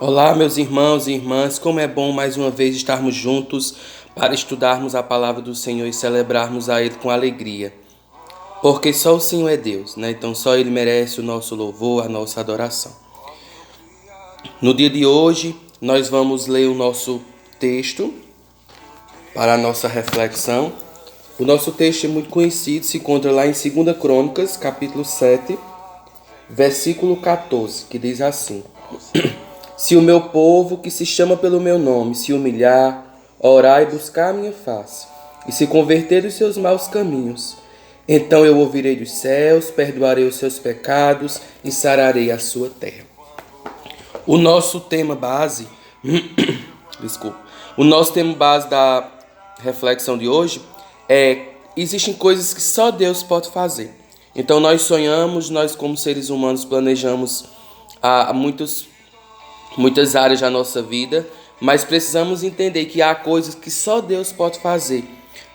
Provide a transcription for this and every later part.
Olá, meus irmãos e irmãs, como é bom mais uma vez estarmos juntos para estudarmos a palavra do Senhor e celebrarmos a Ele com alegria. Porque só o Senhor é Deus, né? Então só Ele merece o nosso louvor, a nossa adoração. No dia de hoje, nós vamos ler o nosso texto para a nossa reflexão. O nosso texto é muito conhecido, se encontra lá em 2 Crônicas, capítulo 7, versículo 14, que diz assim: Se o meu povo, que se chama pelo meu nome, se humilhar, orar e buscar a minha face, e se converter dos seus maus caminhos, então eu ouvirei dos céus, perdoarei os seus pecados e sararei a sua terra. O nosso tema base, desculpa, o nosso tema base da reflexão de hoje existem coisas que só Deus pode fazer. Então nós sonhamos, nós como seres humanos planejamos muitas áreas da nossa vida, mas precisamos entender que há coisas que só Deus pode fazer.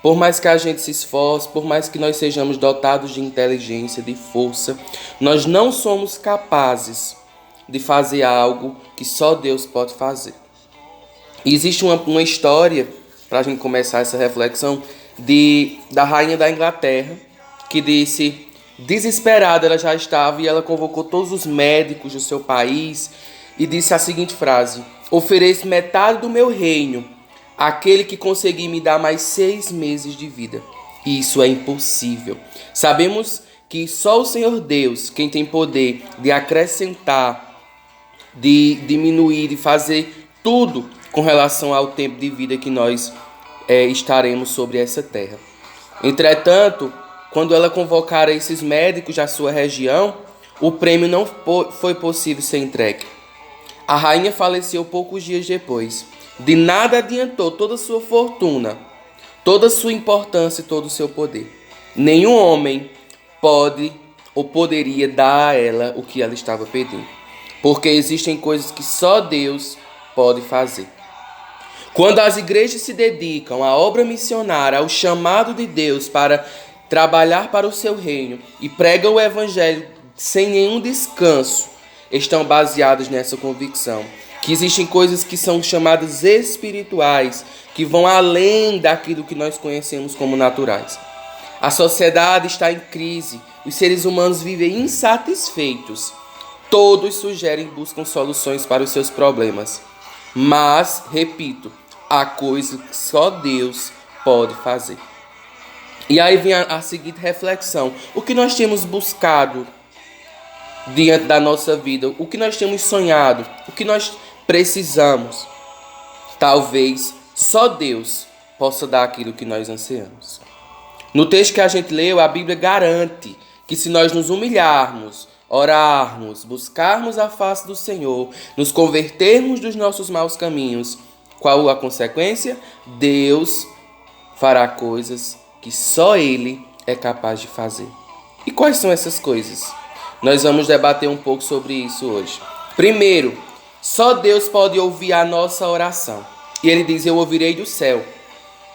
Por mais que a gente se esforce, por mais que nós sejamos dotados de inteligência, de força, nós não somos capazes de fazer algo que só Deus pode fazer. E existe uma história, para a gente começar essa reflexão, da rainha da Inglaterra, que disse, desesperada ela já estava, e ela convocou todos os médicos do seu país e disse a seguinte frase: ofereço metade do meu reino àquele que conseguir me dar mais 6 meses de vida. E isso é impossível. Sabemos que só o Senhor Deus, quem tem poder de acrescentar, de diminuir, de fazer tudo com relação ao tempo de vida que nós estaremos sobre essa terra. Entretanto, quando ela convocara esses médicos da sua região, o prêmio não foi possível ser entregue. A rainha faleceu poucos dias depois. De nada adiantou toda a sua fortuna, toda a sua importância e todo o seu poder. Nenhum homem pode ou poderia dar a ela o que ela estava pedindo. Porque existem coisas que só Deus pode fazer. Quando as igrejas se dedicam à obra missionária, ao chamado de Deus para trabalhar para o seu reino e pregam o evangelho sem nenhum descanso, estão baseados nessa convicção que existem coisas que são chamadas espirituais, que vão além daquilo que nós conhecemos como naturais. A sociedade está em crise, os seres humanos vivem insatisfeitos, todos sugerem e buscam soluções para os seus problemas. Mas, repito, há coisas que só Deus pode fazer. E aí vem a seguinte reflexão: o que nós temos buscado diante da nossa vida, o que nós temos sonhado, o que nós precisamos? Talvez só Deus possa dar aquilo que nós ansiamos. No texto que a gente leu, a Bíblia garante que se nós nos humilharmos, orarmos, buscarmos a face do Senhor, nos convertermos dos nossos maus caminhos, qual a consequência? Deus fará coisas que só Ele é capaz de fazer. E quais são essas coisas? Nós vamos debater um pouco sobre isso hoje. Primeiro, só Deus pode ouvir a nossa oração. E Ele diz: eu ouvirei do céu.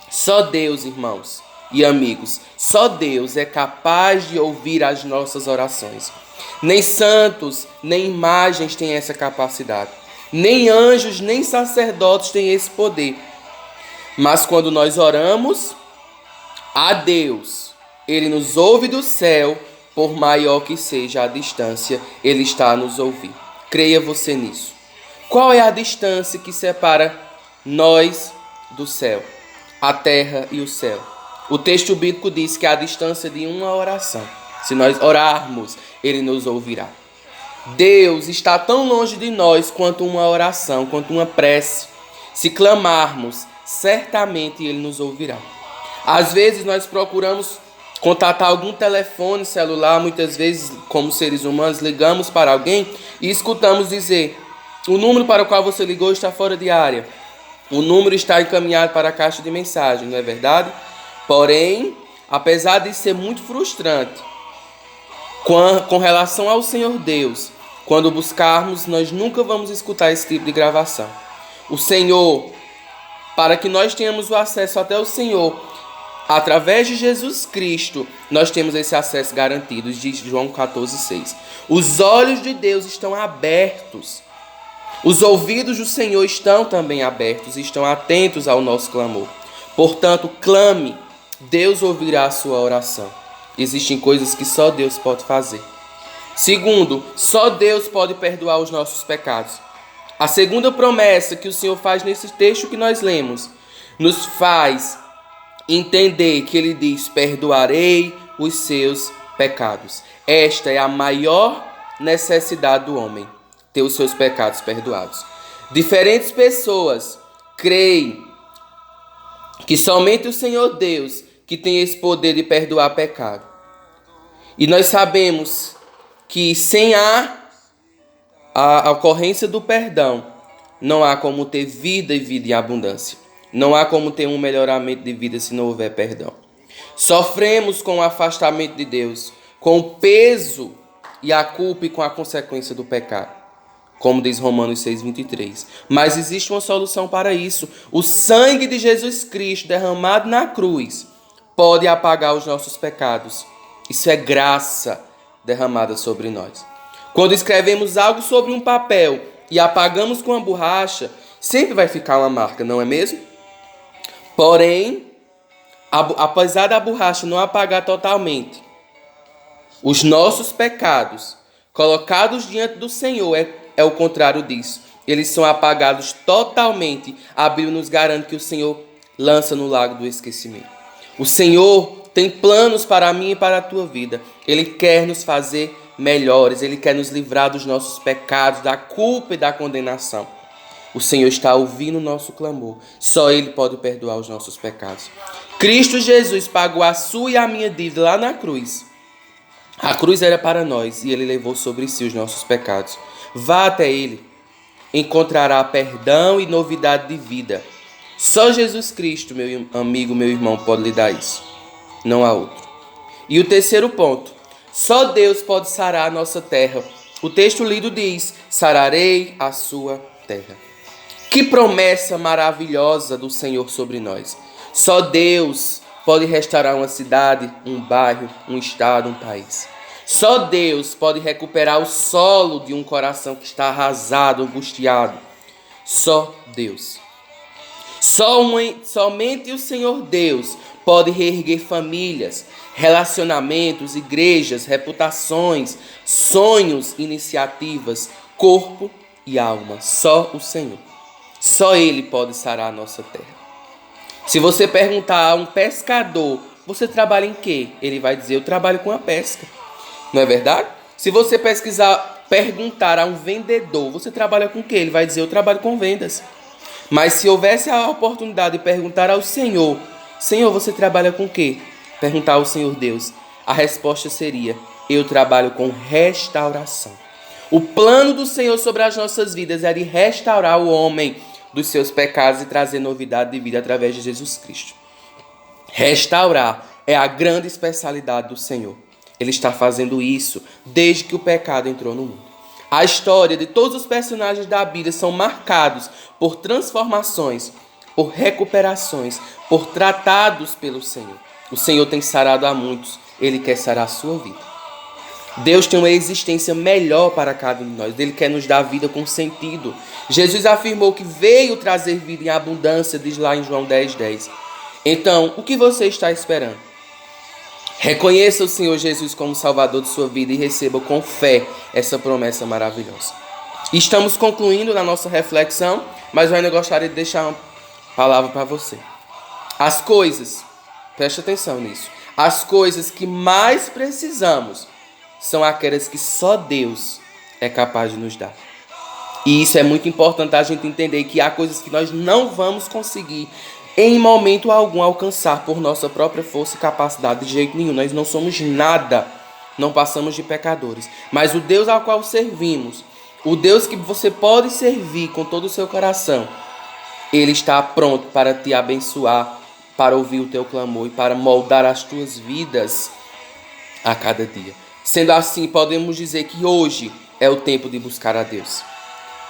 Só Deus, irmãos e amigos, só Deus é capaz de ouvir as nossas orações. Nem santos, nem imagens têm essa capacidade. Nem anjos, nem sacerdotes têm esse poder. Mas quando nós oramos a Deus, Ele nos ouve do céu. Por maior que seja a distância, Ele está a nos ouvir. Creia você nisso. Qual é a distância que separa nós do céu? A terra e o céu. O texto bíblico diz que é a distância de uma oração. Se nós orarmos, Ele nos ouvirá. Deus está tão longe de nós quanto uma oração, quanto uma prece. Se clamarmos, certamente Ele nos ouvirá. Às vezes nós procuramos contatar algum telefone celular, muitas vezes, como seres humanos, ligamos para alguém e escutamos dizer: o número para o qual você ligou está fora de área. O número está encaminhado para a caixa de mensagem, não é verdade? Porém, apesar de ser muito frustrante, com relação ao Senhor Deus, quando buscarmos, nós nunca vamos escutar esse tipo de gravação. O Senhor, para que nós tenhamos o acesso até o Senhor, através de Jesus Cristo, nós temos esse acesso garantido, diz João 14,6. Os olhos de Deus estão abertos Os ouvidos do Senhor estão também abertos e estão atentos ao nosso clamor. Portanto, clame, Deus ouvirá a sua oração. Existem coisas que só Deus pode fazer. Segundo, só Deus pode perdoar os nossos pecados. A segunda promessa que o Senhor faz nesse texto que nós lemos, nos faz entender que Ele diz, perdoarei os seus pecados. Esta é a maior necessidade do homem, ter os seus pecados perdoados. Diferentes pessoas creem que somente o Senhor Deus que tem esse poder de perdoar pecado. E nós sabemos que sem a ocorrência do perdão, não há como ter vida e vida em abundância. Não há como ter um melhoramento de vida se não houver perdão. Sofremos com o afastamento de Deus, com o peso e a culpa e com a consequência do pecado, como diz Romanos 6:23. Mas existe uma solução para isso. O sangue de Jesus Cristo derramado na cruz pode apagar os nossos pecados. Isso é graça derramada sobre nós. Quando escrevemos algo sobre um papel e apagamos com a borracha, sempre vai ficar uma marca, não é mesmo? Porém, apesar da borracha não apagar totalmente, os nossos pecados colocados diante do Senhor é o contrário disso. Eles são apagados totalmente. A Bíblia nos garante que o Senhor lança no lago do esquecimento. O Senhor tem planos para mim e para a tua vida. Ele quer nos fazer melhores. Ele quer nos livrar dos nossos pecados, da culpa e da condenação. O Senhor está ouvindo o nosso clamor. Só Ele pode perdoar os nossos pecados. Cristo Jesus pagou a sua e a minha dívida lá na cruz. A cruz era para nós e Ele levou sobre si os nossos pecados. Vá até Ele. Encontrará perdão e novidade de vida. Só Jesus Cristo, meu amigo, meu irmão, pode lhe dar isso. Não há outro. E o terceiro ponto. Só Deus pode sarar a nossa terra. O texto lido diz, sararei a sua terra. Que promessa maravilhosa do Senhor sobre nós. Só Deus pode restaurar uma cidade, um bairro, um estado, um país. Só Deus pode recuperar o solo de um coração que está arrasado, angustiado. Só Deus. Somente o Senhor Deus pode reerguer famílias, relacionamentos, igrejas, reputações, sonhos, iniciativas, corpo e alma. Só o Senhor. Só Ele pode sarar a nossa terra. Se você perguntar a um pescador, você trabalha em quê? Ele vai dizer, eu trabalho com a pesca. Não é verdade? Se você perguntar a um vendedor, você trabalha com o quê? Ele vai dizer, eu trabalho com vendas. Mas se houvesse a oportunidade de perguntar ao Senhor, Senhor, você trabalha com o quê? Perguntar ao Senhor Deus, a resposta seria, eu trabalho com restauração. O plano do Senhor sobre as nossas vidas é de restaurar o homem dos seus pecados e trazer novidade de vida através de Jesus Cristo. Restaurar é a grande especialidade do Senhor. Ele está fazendo isso desde que o pecado entrou no mundo. A história de todos os personagens da Bíblia são marcados por transformações, por recuperações, por tratados pelo Senhor. O Senhor tem sarado a muitos, Ele quer sarar a sua vida. Deus tem uma existência melhor para cada um de nós. Ele quer nos dar vida com sentido. Jesus afirmou que veio trazer vida em abundância, diz lá em João 10:10. Então, o que você está esperando? Reconheça o Senhor Jesus como Salvador de sua vida e receba com fé essa promessa maravilhosa. Estamos concluindo na nossa reflexão, mas eu ainda gostaria de deixar uma palavra para você. As coisas, preste atenção nisso, as coisas que mais precisamos são aquelas que só Deus é capaz de nos dar. E isso é muito importante a gente entender que há coisas que nós não vamos conseguir em momento algum alcançar por nossa própria força e capacidade, de jeito nenhum. Nós não somos nada, não passamos de pecadores. Mas o Deus ao qual servimos, o Deus que você pode servir com todo o seu coração, Ele está pronto para te abençoar, para ouvir o teu clamor e para moldar as tuas vidas a cada dia. Sendo assim, podemos dizer que hoje é o tempo de buscar a Deus.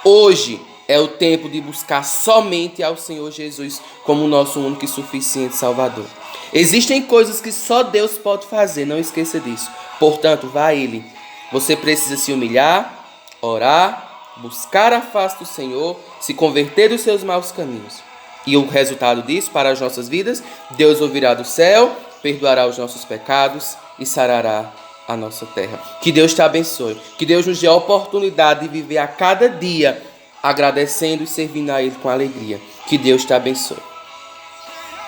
Hoje é o tempo de buscar somente ao Senhor Jesus como nosso único e suficiente Salvador. Existem coisas que só Deus pode fazer, não esqueça disso. Portanto, vá a Ele. Você precisa se humilhar, orar, buscar a face do Senhor, se converter dos seus maus caminhos. E o resultado disso para as nossas vidas, Deus ouvirá do céu, perdoará os nossos pecados e sarará a nossa terra. Que Deus te abençoe. Que Deus nos dê a oportunidade de viver a cada dia agradecendo e servindo a Ele com alegria. Que Deus te abençoe.